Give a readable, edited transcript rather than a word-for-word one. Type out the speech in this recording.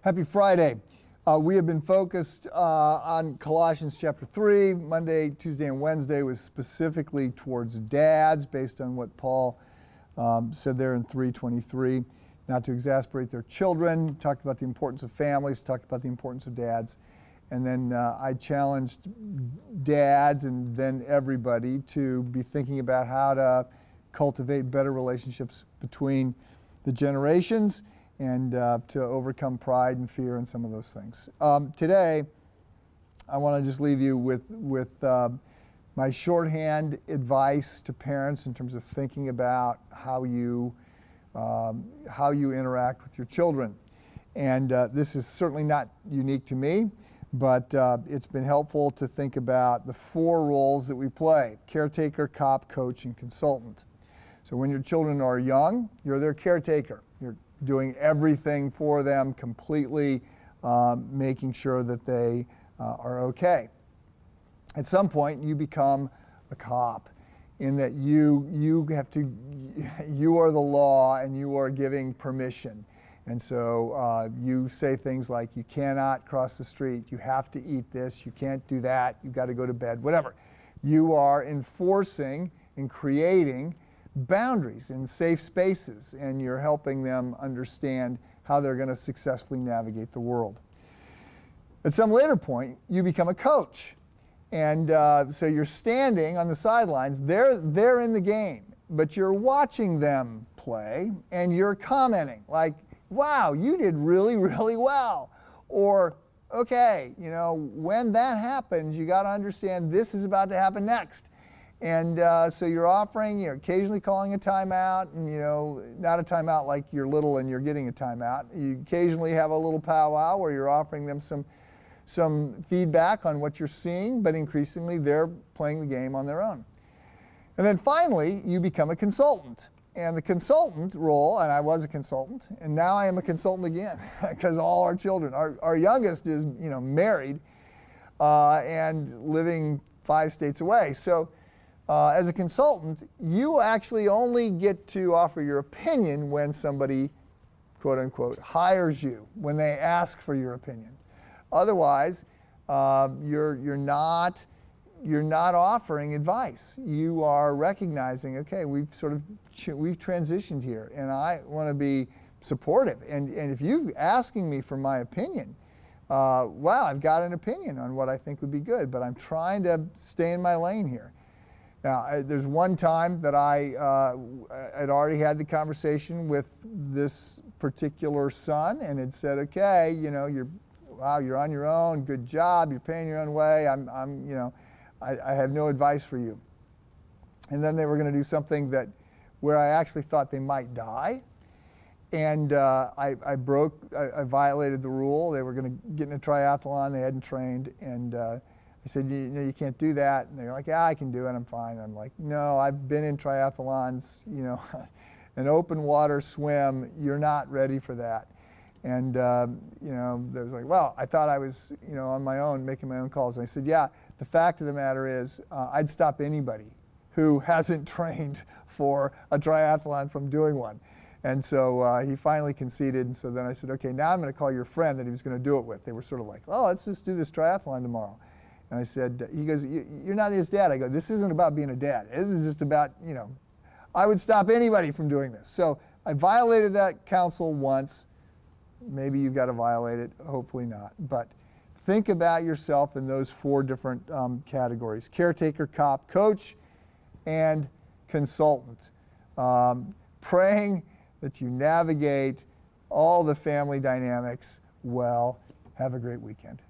Happy Friday. We have been focused on Colossians chapter 3. Monday, Tuesday, and Wednesday was specifically towards dads based on what Paul said there in 3:23, not to exasperate their children. Talked about the importance of families, talked about the importance of dads. And then I challenged dads and then everybody to be thinking about how to cultivate better relationships between the generations and to overcome pride and fear and some of those things. Today, I want to just leave you with my shorthand advice to parents in terms of thinking about how you interact with your children. And this is certainly not unique to me, but it's been helpful to think about the four roles that we play: caretaker, cop, coach, and consultant. So when your children are young, you're their caretaker. You're doing everything for them, completely making sure that they are okay. At some point, you become a cop in that you are the law and you are giving permission. And so you say things like, you cannot cross the street, you have to eat this, you can't do that, you got to go to bed, whatever. You are enforcing and creating boundaries in safe spaces, and you're helping them understand how they're going to successfully navigate the world. At some later point, you become a coach. And so you're standing on the sidelines, they're in the game, but you're watching them play and you're commenting like, wow, you did really, really well. Or, okay, when that happens, you got to understand this is about to happen next. And so you're occasionally calling a timeout, and not a timeout like you're little and you're getting a timeout. You occasionally have a little powwow where you're offering them some feedback on what you're seeing, but increasingly they're playing the game on their own. And then finally, you become a consultant. And the consultant role, and I was a consultant, and now I am a consultant again, because all our children, our youngest is married and living 5 states away. So as a consultant, you actually only get to offer your opinion when somebody, quote unquote, hires you, when they ask for your opinion. Otherwise, you're not offering advice. You are recognizing, okay, we've transitioned here, and I want to be supportive. And if you're asking me for my opinion, wow, I've got an opinion on what I think would be good, but I'm trying to stay in my lane here. Now, there's one time that I had already had the conversation with this particular son and had said, okay, you're on your own, good job, you're paying your own way, I have no advice for you. And then they were going to do something where I actually thought they might die. And I violated the rule. They were going to get in a triathlon, they hadn't trained, and I said, you can't do that. And they're like, yeah, I can do it, I'm fine. I'm like, no, I've been in triathlons, an open water swim, you're not ready for that. And, they was like, well, I thought I was, on my own, making my own calls. And I said, yeah, the fact of the matter is, I'd stop anybody who hasn't trained for a triathlon from doing one. And so he finally conceded. And so then I said, okay, now I'm going to call your friend that he was going to do it with. They were sort of like, oh, let's just do this triathlon tomorrow. And I said, he goes, you're not his dad. I go, this isn't about being a dad. This is just about, I would stop anybody from doing this. So I violated that counsel once. Maybe you've got to violate it, hopefully not. But think about yourself in those 4 different categories: caretaker, cop, coach, and consultant. Praying that you navigate all the family dynamics well. Have a great weekend.